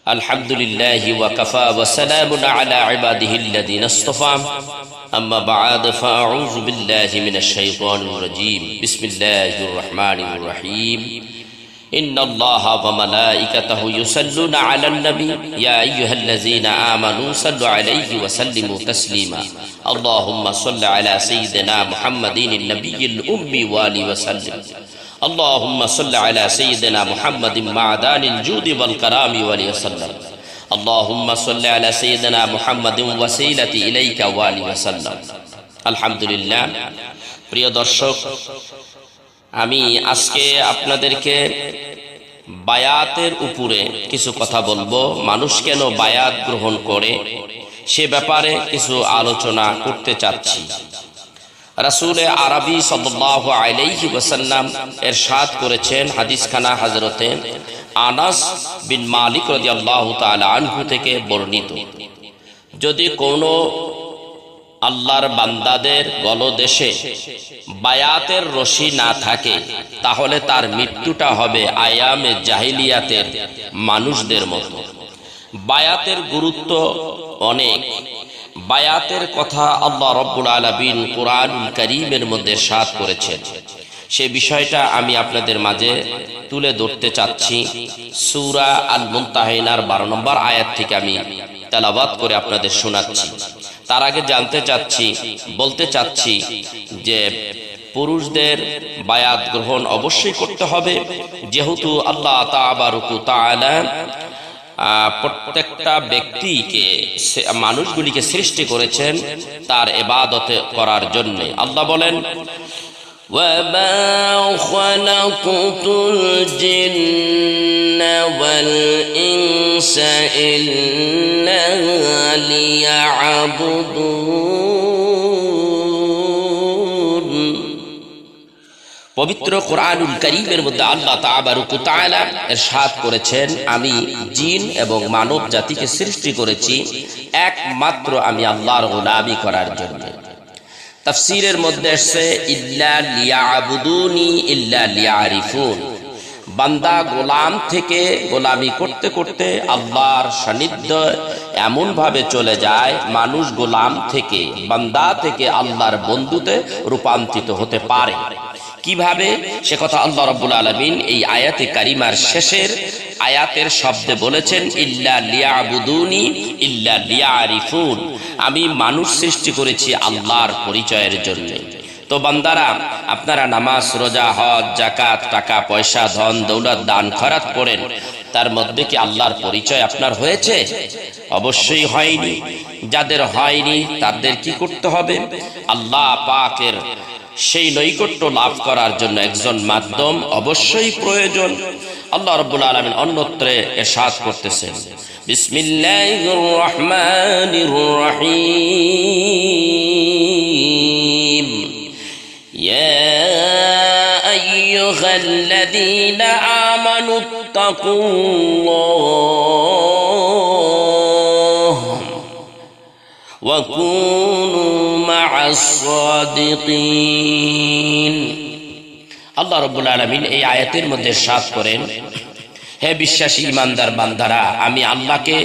الحمد لله وكفى وسلام على عباده الذين اصطفى أما بعد فأعوذ بالله من الشيطان الرجيم بسم الله الرحمن الرحيم إن الله وملائكته يصلون على النبي يا أيها الذين آمنوا صلوا عليه وسلموا تسليما اللهم صل على سيدنا محمد النبي الأمي وآله وسلم اللهم صل على سيدنا محمد معدن الجود والكرام وسلم اللهم صل على سيدنا محمد وسيلة إليك وآله وسلم الحمد لله প্রিয় দর্শক আমি আজকে আপনাদেরকে বায়াতের উপরে কিছু কথা বলবো। মানুষ কেন বায়াত গ্রহণ করে সে ব্যাপারে কিছু আলোচনা করতে চাচ্ছি। রাসূল আরবি সাল্লাল্লাহু আলাইহি ওয়াসাল্লাম ইরশাদ করেছেন, হাদিসখানা হযরতে আনাস বিন মালিক রাদিয়াল্লাহু তাআলা আনহু থেকে বর্ণিত, যদি কোনো আল্লাহর বান্দাদের গলদেশে বায়াতের রশি না থাকে তাহলে তার মৃত্যুটা হবে আয়ামে জাহিলিয়াতের মানুষদের মতো। বায়াতের গুরুত্ব অনেক। বায়াতের কথা আল্লাহ রাব্বুল আলামিন কুরআনুল কারীমের মধ্যে ইরশাদ করেছেন। সে বিষয়টা আমি আপনাদের মাঝে তুলে ধরতে চাচ্ছি। সূরা আল মুমতাহিনার 12 নম্বর আয়াত থেকে আমি তেলাওয়াত করে আপনাদের শোনাচ্ছি। তার আগে বলতে চাচ্ছি যে পুরুষদের বায়াত গ্রহণ অবশ্যই করতে হবে, যেহেতু আল্লাহ তাবারকু তাআলা প্রত্যেকটা ব্যক্তিকে মানুষগুলিকে সৃষ্টি করেছেন তার ইবাদত করার জন্য। আল্লাহ বলেন, وَمَا خَلَقْتُ الْجِنَّ وَالْإِنسَ إِلَّا لِيَعْبُدُونِ। পবিত্র কোরআনুল কারীমের মধ্যে আল্লাহ তাবারকু তাআলা ইরশাদ করেছেন, আমি জিন এবং মানব জাতিকে সৃষ্টি করেছি একমাত্র আমি আল্লাহর গোলামি করার জন্য। তাফসীরের মধ্যে এসেছে ইল্লা লিয়াবুদুনি ইল্লা লিয়ারিফুন। বান্দা গোলাম থেকে গোলামি করতে করতে আল্লাহর সান্নিধ্য এমন ভাবে চলে যায়, মানুষ গোলাম থেকে বান্দা থেকে আল্লাহর বন্ধুতে রূপান্তরিত হতে পারে। কিভাবে সে কথা আল্লাহ রাব্বুল আলামিন এই আয়াতে কারিমার শেষের আয়াতের শব্দে বলেছেন, ইল্লা লিয়াবুদুনি ইল্লা লিয়ারিফুন। আমি মানুষ সৃষ্টি করেছি আল্লাহর পরিচয়ের জন্য। তো বান্দারা, আপনারা নামাজ, রোজা, হজ, যাকাত, টাকা পয়সা, ধন দৌলত, দান খয়রাত করেন, তার মধ্যে কি আল্লাহর পরিচয় আপনার হয়েছে? অবশ্যই হয়নি। যাদের হয়নি তাদের কি করতে হবে? আল্লাহ পাকের সেই নৈকট্য লাভ করার জন্য একজন মাধ্যম অবশ্যই প্রয়োজন। আল্লাহ রাব্বুল আলামিন অন্যত্রে ইরশাদ করতেছেন, বিসমিল্লাহির রহমানির রহিম, ইয়া আইয়ুহাল্লাযীনা আমানুত্তাকুল্লাহ ওয়া কুনু মা'আস সাদিকিন। আল্লাহ রাব্বুল আলামিন এই আয়াতের মধ্যে ইরশাদ করেন, হে বিশ্বাসী ইমানদার বান্দারা, আমি আল্লাহকে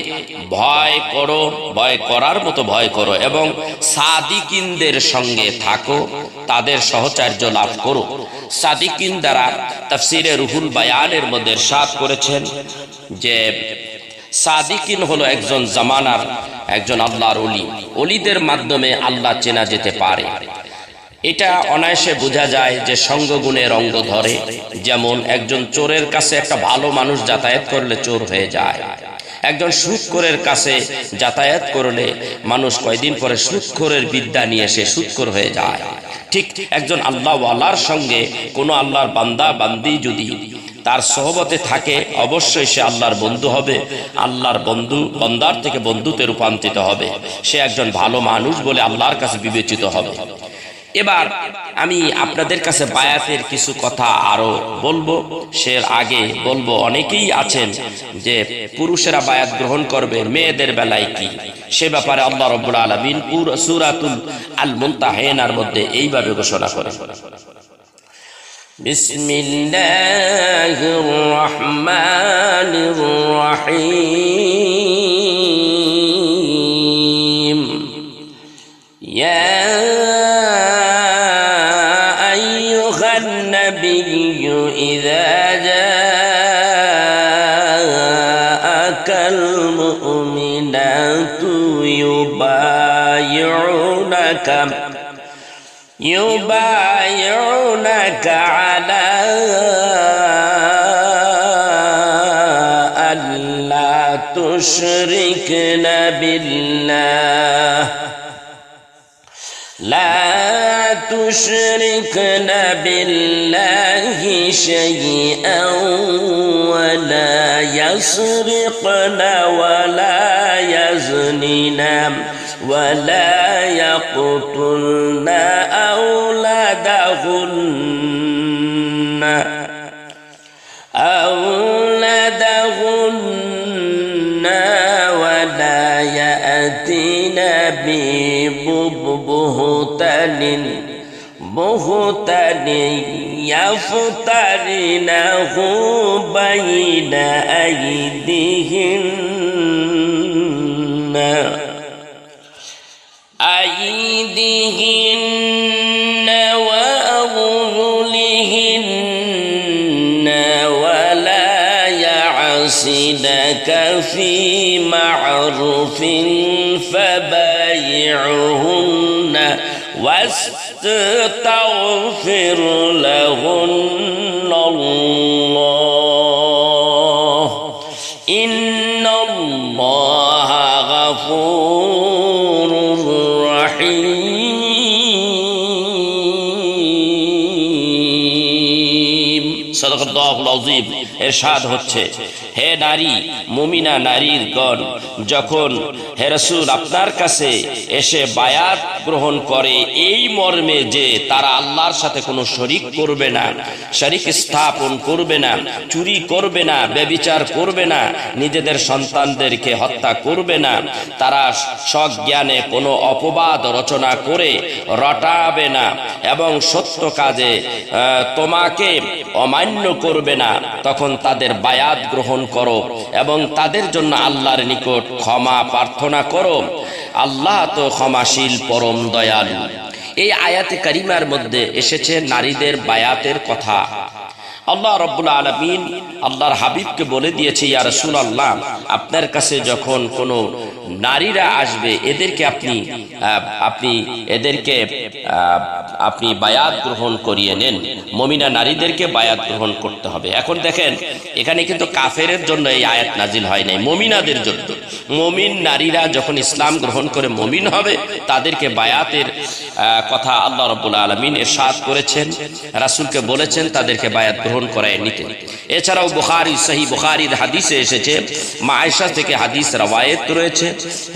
ভয় করো, ভয় করার মতো ভয় করো এবং সাদিকিনদের সঙ্গে থাকো, তাদের সহচর্য লাভ করো। সাদিকিন দ্বারা তাফসীরে রুহুল বায়ানের মধ্যে ইরশাদ করেছেন যে সাদিকিন হলো একজন জামানার একজন আল্লাহর ওলি। ওলিদের মাধ্যমে আল্লাহ চেনা যেতে পারে। এটা অনায়াসে বোঝা যায় যে সঙ্গগুণের অঙ্গ ধরে। যেমন একজন চোরের কাছে একটা ভালো মানুষ যাতায়াত করলে চোর হয়ে যায়। একজন সুদখোরের কাছে যাতায়াত করলে মানুষ কয়দিন পরে সুদখোরের বিদ্যা নিয়ে সে সুদখোর হয়ে যায়। ঠিক একজন আল্লাহওয়ালার সঙ্গে কোনো আল্লাহর বান্দা বান্দি যদি তার সহবতে থাকে, অবশ্যই সে আল্লাহর বন্ধু হবে। আল্লাহর বন্ধু বান্দার থেকে বন্ধুতে রূপান্তরিত হবে। সে একজন ভালো মানুষ বলে আল্লাহর কাছে বিবেচিত হবে। এবার আমি আপনাদের কাছে বায়াতের কিছু কথা আরো বলবো। সে আগে বলবো, অনেকেই আছেন যে পুরুষেরা বায়াত গ্রহণ করবে, মেয়েদের বেলায় কি? সে ব্যাপারে আল্লাহ রাব্বুল আলামিন সূরাতুল আল মুমতাহিনার মধ্যে এইভাবে ঘোষণা করেন, বিসমিল্লাহির রহমানির রহিম। ইয়া আইয়ুহান নাবিয়্যু ইযা জাআকাল মুমিনাতু يبايعونك على أن لا تشركن بالله شيئا ولا يسرقن ولا يزنين ولا يقتلن أولادهن ولا يأتين ببهتان يفترنه بين أيديهن وأرجلهن ولا يعصينك في معروف فبايعهن واستغفر لهن الله إن الله غفور রহিম। সাদাকাল্লাহুল আযীম। ইরশাদ হচ্ছে, হে নারী, মুমিনা নারীর গণ যখন হে রাসূল আপনার কাছে এসে বায়াত গ্রহণ করে এই মর্মে যে তারা আল্লাহর সাথে কোনো শরীক করবে না, শরীক স্থাপন করবে না, চুরি করবে না, ব্যভিচার করবে না, নিজেদের সন্তানদেরকে হত্যা করবে না, তারা সজ্ঞানে কোনো অপবাদ রচনা করে রটাবে না এবং সত্য কাজে তোমাকে অমান্য করবে না, তখন তাদের বায়াত গ্রহণ করো এবং তাদের জন্য আল্লাহর নিকট ক্ষমা প্রার্থনা করো। আল্লাহ তো ক্ষমাশীল পরম দয়ালু। এই আয়াতে কারিমার মধ্যে এসেছে নারীদের বায়াতের কথা। আল্লাহ রাব্বুল আলামিন আল্লাহর হাবিবকে বলে দিয়েছে, ইয়া রাসূলুল্লাহ আপনার কাছে যখন কোনো নারীরা আসবে এদেরকে আপনি বায়াত গ্রহণ করিয়ে নেন। মুমিনা নারীদেরকে বায়াত গ্রহণ করতে হবে। এখন দেখেন এখানে কিন্তু কাফেরের জন্য এই আয়াত নাজিল হয় নাই, মুমিনাদের জন্য। মুমিন নারীরা যখন ইসলাম গ্রহণ করে মুমিন হবে তাদেরকে বায়াতের কথা আল্লাহ রাব্বুল আলামিন ইরশাদ করেছেন, রাসূলকে বলেছেন তাদেরকে বায়াত গ্রহণ করায় নিতে। এছাড়াও সহিহ বুখারীর হাদিসে এসেছে, মা আয়েশা থেকে হাদিস রওয়ায়েত রয়েছে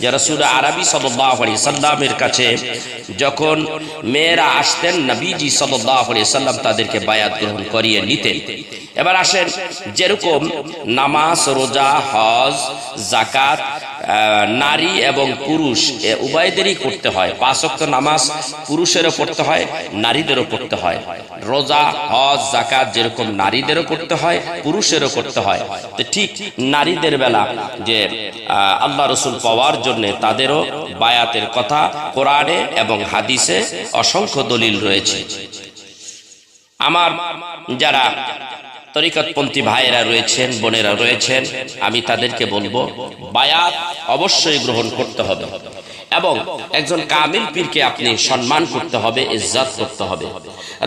যে রাসূল আরবি সাল্লাল্লাহু আলাইহি সাল্লামের কাছে যখন মেয়েরা আসতেন নবীজি সাল্লাল্লাহু আলাইহি সাল্লাম তাদেরকে বায়াত গ্রহণ করিয়ে নিতেন। এবার আসেন, যেরকম নামাজ, রোজা, হজ, যাকাত নারী এবং পুরুষ উভয়দেরই করতে হয়। 5 ওয়াক্ত নামাজ পুরুষেরও পড়তে হয়, নারীদেরও পড়তে হয়। রোজা, হজ, যাকাত যেরকম নারীদেরও করতে হয় পুরুষেরও করতে হয়, তো ঠিক নারীদের বেলা যে আল্লাহ রাসূল পাওয়ার জন্য তাদেরও বায়াতের কথা কোরআনে এবং হাদিসে অসংখ্য দলিল রয়েছে। আমার যারা তরিকতপন্থী ভাইয়েরা রয়েছেন, বোনেরা রয়েছেন, আমি তাদেরকে বলবো বায়াত অবশ্যই গ্রহণ করতে হবে এবং একজন কামিল পীরকে আপনি সম্মান করতে হবে, ইজ্জত করতে হবে।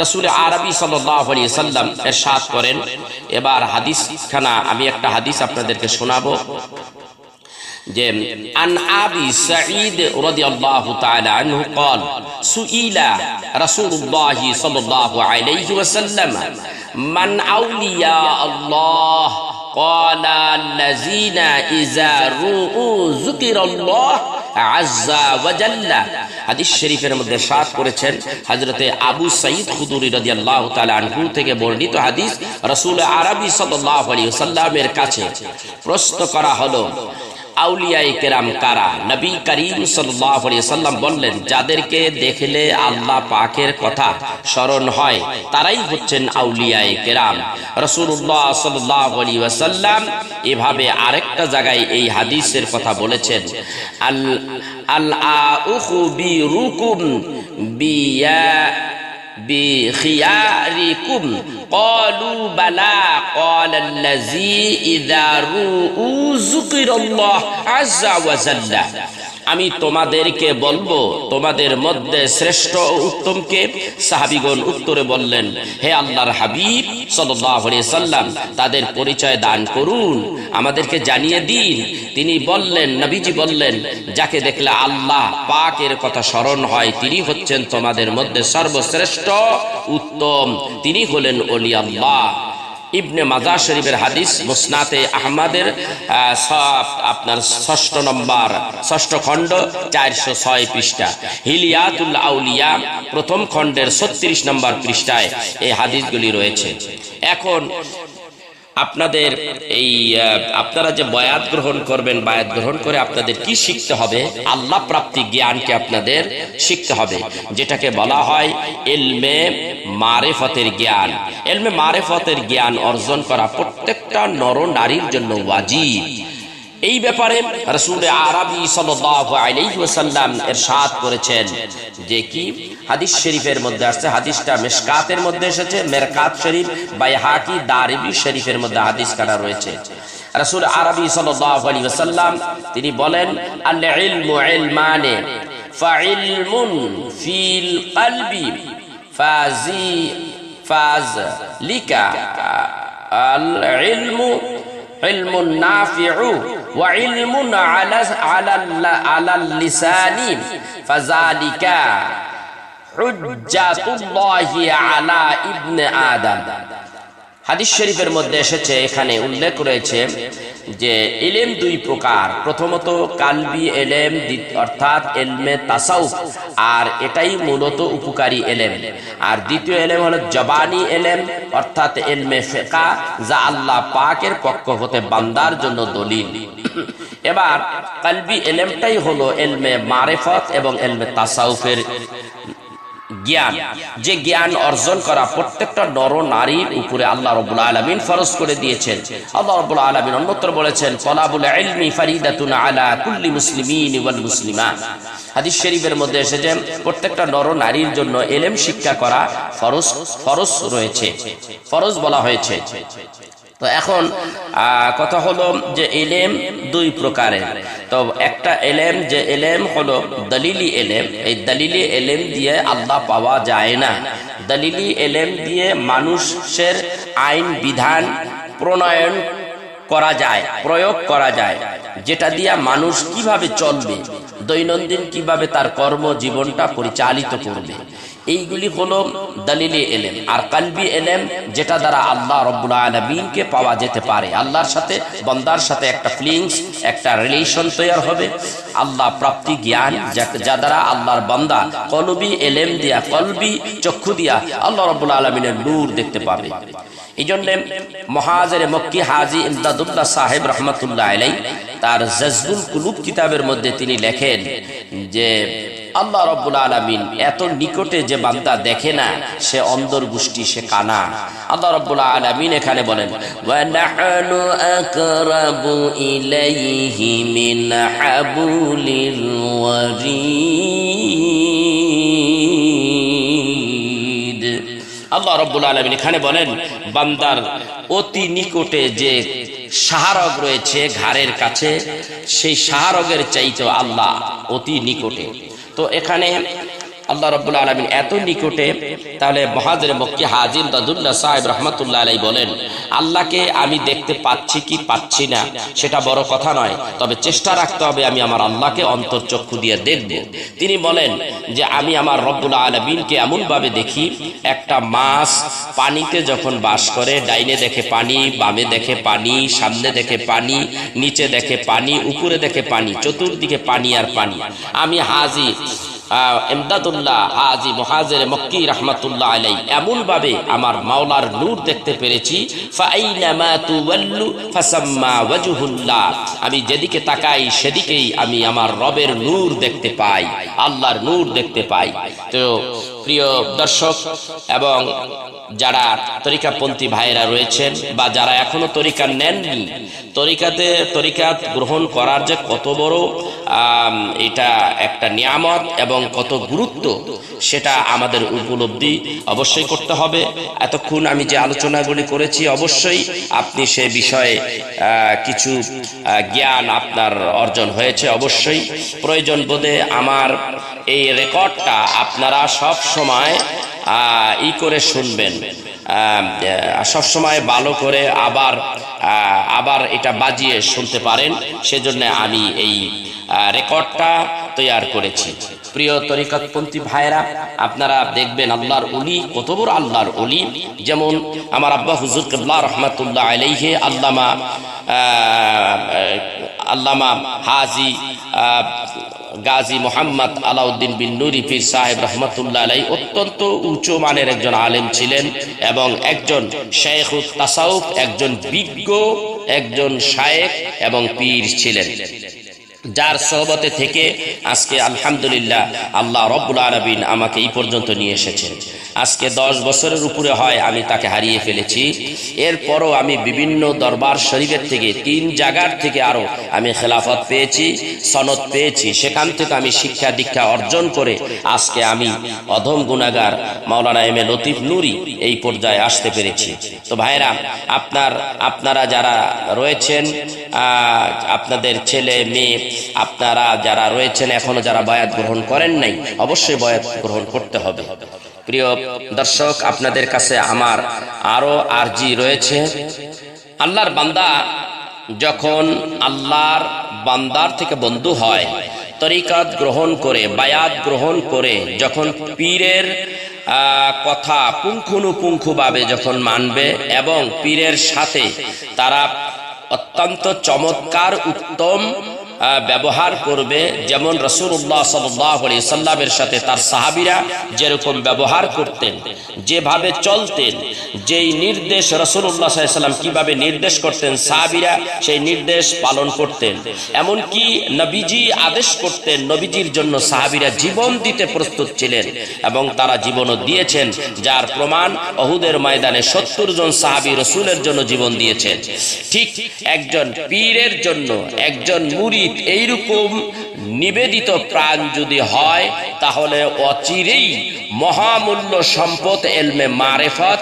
রাসূল আরবি সাল্লাল্লাহু আলাইহি সাল্লাম ইরশাদ করেন, এবার হাদিসখানা আমি একটা হাদিস আপনাদেরকে শোনাবো যে আন আবি সাঈদ রাদিয়াল্লাহু তাআলা আনহু قال سئل رسول الله صلى الله عليه وسلم من أولياء الله قال الذين إذا رؤوا ذكر الله عز وجل। হাদিস শরীফের মধ্যে ইরশাদ করেছেন হযরতে আবু সাঈদ খুদরি রাদিয়াল্লাহু তাআলা আনহু থেকে বর্ণিত হাদিস, রাসূল আরবি সাল্লাল্লাহু আলাইহি ওয়াসাল্লামের কাছে প্রশ্ন করা হলো, আউলিয়ায়ে কেরাম কারা? নবী করিম সাল্লাল্লাহু আলাইহি ওয়াসাল্লাম বললেন, যাদেরকে দেখলে আল্লাহ পাকের কথা স্মরণ হয় তারাই হচ্ছেন আউলিয়ায়ে কেরাম। রাসূলুল্লাহ সাল্লাল্লাহু আলাইহি ওয়াসাল্লাম এভাবে আরেকটা জায়গায় এই হাদিসের কথা বলেছেন, আল আউখু বিরুকুম বিয়া বিখিয়ারিকুম ক্বালু বালা ক্বালাল্লাযী ইযা রুউ যুকিরাল্লাহ আযজা ওয়া জাল্লা। আমি তোমাদেরকে বলবো তোমাদের মধ্যে শ্রেষ্ঠ ও উত্তম কে? সাহাবীগণ উত্তরে বললেন, হে আল্লাহর হাবিব সাল্লাল্লাহু আলাইহি সাল্লাম, তাদের পরিচয় দান করুন, আমাদেরকে জানিয়ে দিন। তিনি বললেন, নবীজি বললেন, যাকে দেখলে আল্লাহ পাকের কথা স্মরণ হয় তিনি হচ্ছেন তোমাদের মধ্যে সর্বশ্রেষ্ঠ উত্তম, তিনি হলেন ওলি আল্লাহ। ইবনে মাজাহ শরীফের হাদিস, মুসনাদে আহমদের আপনার 6 খণ্ড 406 পৃষ্ঠা, হিলিয়াতুল আউলিয়া প্রথম খণ্ডের 36 নম্বর পৃষ্ঠায় এই হাদিসগুলি রয়েছে। এখন আপনাদের এই আপনারা যে বায়াত গ্রহণ করবেন, বায়াত গ্রহণ করে আপনাদের কি শিখতে হবে? আল্লাহ প্রাপ্তি জ্ঞানকে আপনাদের শিখতে হবে, যেটাকে বলা হয় ইলমে মারিফতের জ্ঞান। ইলমে মারিফতের জ্ঞান অর্জন করা প্রত্যেকটা নর নারীর জন্য ওয়াজিব। এই ব্যাপারে রাসূল আরবি সাল্লাল্লাহু আলাইহি ওয়াসাল্লাম ইরশাদ করেছেন যে কি হাদিস শরীফের মধ্যে আসছে, হাদিসটা মিশকাতের মধ্যে এসেছে, মিরকাত শরীফ, বাইহাকি, দারিমি শরীফের মধ্যে হাদিস কাটা রয়েছে। রাসূল আরবি সাল্লাল্লাহু আলাইহি ওয়াসাল্লাম তিনি বলেন, আল ইলমু ইলমানে ফাইলমুন ফিল কলবি ফাজ লিকা আল ইলমু ইলমুন নাফিউ ওয়া ইলমুন আলা লিসানি ফাযালিকা হুজ্জাতুল্লাহি আলা ইবনে আদম। হাদিস শরীফের মধ্যে এসেছে, এখানে উল্লেখ রয়েছে যে ইলম দুই প্রকার। প্রথমত কালবি ইলম, অর্থাৎ ইলমে তাসাউফ, আর এটাই মূলত উপকারী ইলম। আর দ্বিতীয় ইলম হলো জবানি ইলম, অর্থাৎ ইলমে ফিকহ, যা আল্লাহ পাকের পক্ষ হতে বান্দার জন্য দলিল। এবার কালবি ইলমটাই হলো ইলমে মারিফত এবং ইলমে তাসাউফের জ্ঞান, যে জ্ঞান অর্জন করা প্রত্যেকটা নর নারীর উপরে আল্লাহ রাব্বুল আলামিন ফরজ করে দিয়েছেন। আল্লাহ রাব্বুল আলামিন অন্যত্র বলেছেন, তালাবুল ইলমি ফারিদাতুন আলা কুল্লি মুসলিমিন ওয়াল মুসলিমাত। হাদিস শরীফের মধ্যে এসেছে প্রত্যেকটা নর নারীর জন্য ইলম শিক্ষা করা ফরজ রয়েছে, ফরজ বলা হয়েছে। তো এখন কথা হলো যে ইলম দুই প্রকারের। তো একটা ইলম, যে ইলম হলো দলিলি ইলম, এই দলিলি ইলম দিয়ে আল্লাহ পাওয়া যায় না। দলিলি ইলম দিয়ে মানুষের আইন বিধান প্রণয়ন করা যায়, প্রয়োগ করা যায়, যেটা দিয়ে মানুষ কিভাবে চলবে, দৈনন্দিন কিভাবে তার কর্ম জীবনটা পরিচালিত করবে, এইগুলি হলো দলিলি ইলম। আর কলবি ইলম, যেটা দ্বারা আল্লাহ রাব্বুল আলামিনকে পাওয়া যেতে পারে, আল্লাহর সাথে বান্দার সাথে একটা ফিলিংস, একটা রিলেশন তৈরি হবে, আল্লাহ প্রাপ্তি জ্ঞান, যা দ্বারা আল্লাহর বান্দা কলবি ইলম দিয়া, কলবি চক্ষু দিয়া আল্লাহ রাব্বুল আলামিনের নূর দেখতে পাবে। এই জন্য মুহাজিরে মক্কি হাজী ইমদাদুল্লাহ সাহেব রহমাতুল্লাহ আলাইহি তার জাজবুল কুলুব কিতাবের মধ্যে তিনি লেখেন যে আল্লাহ রাব্বুল আলামিন এত নিকটে যে বান্দা দেখে না, সে অন্ধর গোষ্ঠী, সে কানা। আল্লাহ রাব্বুল আলামিন এখানে বলেন, ওয়া নাহনু আকরাবু ইলাইহি মিন হাবুলিল ওয়ারিদ। আল্লাহ রাব্বুল আলামিন এখানে বলেন, বান্দার অতি নিকটে যে শাহরগ রয়েছে ঘাড়ের কাছে, সেই শাহরগের চাইতে আল্লাহ অতি নিকটে। তো এখানে আল্লাহ রাব্বুল আলামিন এত নিকটে, তাহলে মুহাজিরে মক্কি হাজী ইমদাদুল্লাহ সাহেব রাহমাতুল্লাহ আলাইহি বলেন, আল্লাহকে আমি দেখতে পাচ্ছি কি পাচ্ছি না সেটা বড় কথা নয়, তবে চেষ্টা রাখতে হবে আমি আমার আল্লাহকে অন্তর্চক্ষু দিয়ে দেখব। তিনি বলেন যে আমি আমার রব্বুল আলামিনকে এমন ভাবে দেখি, একটা মাছ পানিতে যখন বাস করে, ডাইনে দেখে পানি, বামে দেখে পানি, সামনে দেখে পানি, নিচে দেখে পানি, উপরে দেখে পানি, চতুর্দিকে পানি আর পানি। আমি হাজী ইমদাদুল্লাহ হাজি মুহাজির মক্কি রাহমাতুল্লাহ আলাইহি এমন ভাবে আমার মাওলার নূর দেখতে পেরেছি, ফাইনামা তুওয়াল্লু ফাসাম্মা ওয়াজহুল্লাহ, আমি যেদিকে তাকাই সেদিকেই আমি আমার রবের নূর দেখতে পাই, আল্লাহর নূর দেখতে পাই। তো প্রিয় দর্শক এবং যারা তরিকাপন্থী ভাইরা রয়েছেন বা যারা এখনো তরিকা নেননি, তরিকাত গ্রহণ করার যে কত বড় এটা একটা নিয়ামত এবং কত গুরুত্ব সেটা আমাদের উপলব্ধি অবশ্যই করতে হবে। এতক্ষণ আমি যে আলোচনাগুলি করেছি অবশ্যই আপনি সে বিষয়ে কিছু জ্ঞান আপনার অর্জন হয়েছে। অবশ্যই প্রয়োজন বোধে আমার এই রেকর্ডটা আপনারা সব সময় করে শুনবেন, সব সময় ভালো করে আবার এটা বাজিয়ে শুনতে পারেন, সেজন্য আমি এই রেকর্ডটা তৈরি করেছি। প্রিয় তরিকতপন্থী ভাইরা, আপনারা দেখবেন আল্লাহর ওলি কত বড় আল্লাহর ওলি। যেমন আমার আব্বা হুজুর কিবলা রহমাতুল্লাহ আলাইহি আল্লামা হাজি গাজী মোহাম্মদ আলাউদ্দিন বিন নুরি পীর সাহেব রহমতুল্লাহ আলাইহি অত্যন্ত উচ্চ মানের একজন আলেম ছিলেন এবং একজন শাইখুত তাসাউফ, একজন বিজ্ঞ, একজন শায়েখ এবং পীর ছিলেন, যার সোহবতে থেকে আজকে আলহামদুলিল্লাহ আল্লাহ রব্বুল আলামিন আমাকে এই পর্যন্ত নিয়ে এসেছেন। আজকে 10 বছরের উপরে হয় আমি তাকে হারিয়ে ফেলেছি। এরপরও আমি বিভিন্ন দরবার শরীফের থেকে 3 জায়গার থেকে আরো আমি খেলাফত পেয়েছি, সনদ পেয়েছি, সেখান থেকে আমি শিক্ষা দীক্ষা অর্জন করে আজকে আমি অধম গুনাহগার মাওলানা এম এ লতিফ নুরি এই পর্যায়ে আসতে পেরেছি। তো ভাইরা, আপনারা যারা রয়েছেন, আপনাদের ছেলে মেয়ে, আপনারা যারা রয়েছেন এখনো যারা বায়াত গ্রহণ করেন নাই, অবশ্যই বায়াত গ্রহণ করতে হবে। প্রিয় দর্শক, আপনাদের কাছে আমার আরো আরজি রয়েছে। আল্লাহর বান্দা যখন আল্লাহর বান্দার থেকে বন্ধু হয়, তরিকাত গ্রহণ করে, বায়াত গ্রহণ করে, যখন পীরের কথা পুঙ্খানুপুঙ্খভাবে যখন মানবে এবং পীরের সাথে তারা অত্যন্ত চমৎকার উত্তম ব্যবহার করবে, যেমন রাসূলুল্লাহ সাল্লাল্লাহু আলাইহি সাল্লামের সাথে তার সাহাবীরা যেরকম ব্যবহার করতেন, যেভাবে চলতেন, যেই নির্দেশ রাসূলুল্লাহ সাল্লাল্লাহু আলাইহি সাল্লাম কিভাবে নির্দেশ করতেন, সাহাবীরা সেই নির্দেশ পালন করতেন। এমনকি নবীজি আদেশ করতেন, নবীজির জন্য সাহাবীরা জীবন দিতে প্রস্তুত ছিলেন এবং তারা জীবনও দিয়েছেন, যার প্রমাণ উহুদের ময়দানে 70 জন সাহাবী রাসূলের জন্য জীবন দিয়েছেন। ঠিক একজন পীরের জন্য একজন মুরিদ এইরকম নিবেদিত প্রাণ যদি হয়, তাহলে অচিরেই মহামূল্য সম্পদ এলমে মারেফত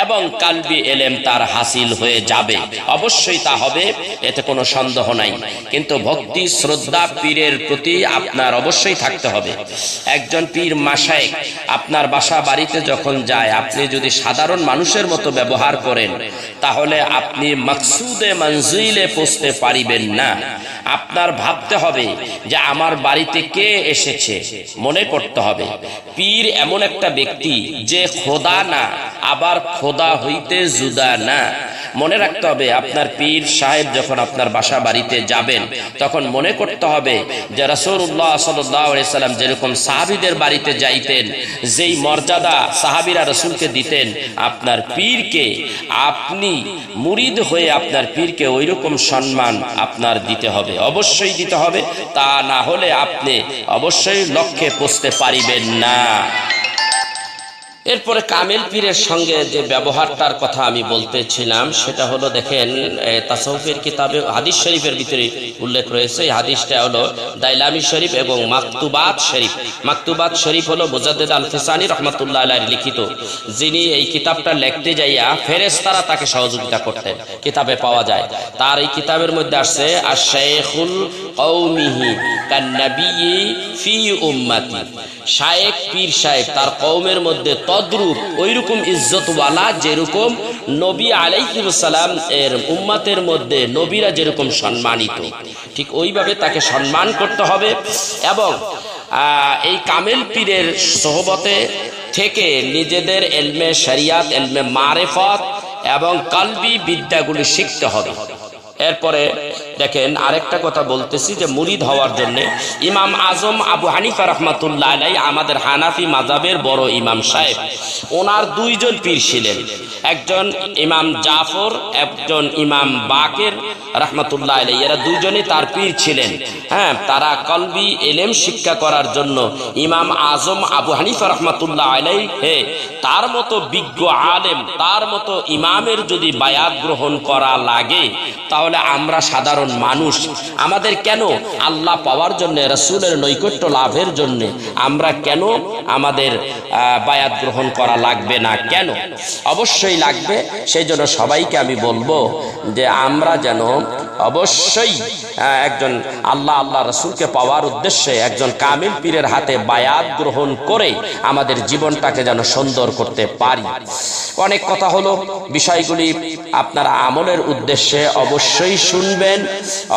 এবং কালবি এলেম তার হাসিল হয়ে যাবে। অবশ্যই তা হবে, এতে কোনো সন্দেহ নাই। কিন্তু ভক্তি শ্রদ্ধা পীরের প্রতি আপনার অবশ্যই থাকতে হবে। একজন পীর মাশায়েখ আপনার বাসা বাড়িতে যখন যায়, আপনি যদি সাধারণ মানুষের মতো ব্যবহার করেন, তাহলে আপনি মাকসুদে মঞ্জিলে পৌঁছতে পারিবেন না। আপনার ভাবতে হবে যে আমার বাড়িতে কে এসেছে, মনে করতে হবে পীর এমন একটা ব্যক্তি যে খোদা না, আবার খোদা হইতে জুদা না। মনে রাখতে হবে আপনার পীর সাহেব যখন আপনার বাসা বাড়িতে যাবেন, তখন মনে করতে হবে যে রাসূলুল্লাহ সাল্লাল্লাহু আলাইহি সাল্লাম যেরকম সাহাবীদের বাড়িতে যাইতেন, যেই মর্যাদা সাহাবীরা রাসূলকে দিতেন, আপনার পীরকে, আপনি মুরিদ হয়ে আপনার পীরকে ওইরকম সম্মান আপনার দিতে হবে, অবশ্যই দিতে হবে। তা না হলে আপনি অবশ্যই লক্ষ্যে পৌঁছতে পারিবেন না। এরপরে কামেল পীরের সঙ্গে যে ব্যবহারটার কথা আমি বলতেছিলাম, সেটা হলো, দেখেন তাসাউফের কিতাবে হাদিস শরীফের ভিতরে উল্লেখ রয়েছে। এই হাদিসটা হলো দাইলামি শরীফ এবং মাকতুবাত শরীফ। মাকতুবাত শরীফ হলো মুজাদ্দিদ আল ফিসানি রহমাতুল্লাহ আলাইহি লিখিত, যিনি এই কিতাবটা লিখতে যাইয়া ফেরেশতারা তাকে সহযোগিতা করতেন, কিতাবে পাওয়া যায়। তার এই কিতাবের মধ্যে আসছে আশ-শাইখুল কওমিহি কান-নাবিয়্যি ফি উম্মতি, শায়েখ পীর সাহেব তার কওমের মধ্যে তদ্রূপ ওইরকম ইজ্জতওয়ালা, যেরকম নবী আলাইহিস সালাম এর উম্মতের মধ্যে নবীরা যেরকম সম্মানিত, ঠিক ওইভাবে তাকে সম্মান করতে হবে। এবং এই কামেল পীরের সোহবতে থেকে নিজেদের এলমে শরিয়াত, এলমে মারেফত এবং কলবি বিদ্যাগুলি শিখতে হবে। এরপরে দেখেন আরেকটা কথা বলতেছি যে মুরিদ হওয়ার জন্য ইমাম আজম আবু হানিফা রহমাতুল্লাহ আলাইহি আমাদের হানাফি মাযহাবের বড় ইমাম সাহেব, ওনার দুইজন পীর ছিলেন, একজন ইমাম জাফর, একজন ইমাম বাকের রহমাতুল্লাহ আলাইহি, এরা দুইজনই তার পীর ছিলেন। হ্যাঁ, তারা কলবি ইলম শিক্ষা করার জন্য ইমাম আজম আবু হানিফা রহমাতুল্লাহ আলাইহি তার মতো বিজ্ঞ আলেম, তার মতো ইমামের যদি বায়াত গ্রহণ করা লাগে, তাহলে আমরা সাধারণ মানুষ আমাদের কেন আল্লাহ পাওয়ার জন্য, রাসূলের নৈকট্য লাভের জন্য আমরা কেন আমাদের বায়াত গ্রহণ করা লাগবে না? কেন? অবশ্যই লাগবে। সেই জন্য সবাইকে আমি বলবো যে আমরা যেন অবশ্যই একজন আল্লাহ রাসূলকে পাওয়ার উদ্দেশ্যে একজন কামিল পীরের হাতে বায়াত গ্রহণ করে আমাদের জীবনটাকে যেন সুন্দর করতে পারি। অনেক কথা হলো, বিষয়গুলি আপনারা আমলের উদ্দেশ্যে অবশ্যই শুনবেন,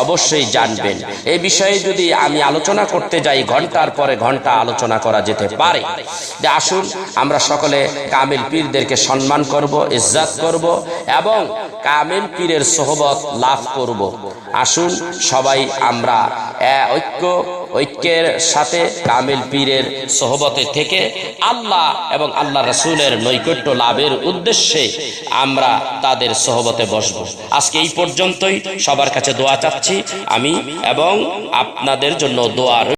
অবশ্যই জানবেন। এই বিষয়ে যদি আমি আলোচনা করতে যাই, ঘন্টার পরে ঘন্টা আলোচনা করা যেতে পারে। যে আসুন আমরা সকলে কামিল পীরদেরকে সম্মান করব, ইজ্জত করব এবং কামিল পীরের সোহবত লাভ করব। আসুন সবাই আমরা ঐক্যের সাথে কামিল পীরের সোহবতে থেকে আল্লাহ এবং আল্লাহ রাসূলের নৈকট্য লাভের উদ্দেশ্যে আমরা তাদের সোহবতে বসব। আজকে এই পর্যন্তই। সবার কাছে দোয়া চাচ্ছি আমি এবং আপনাদের জন্য দোয়া।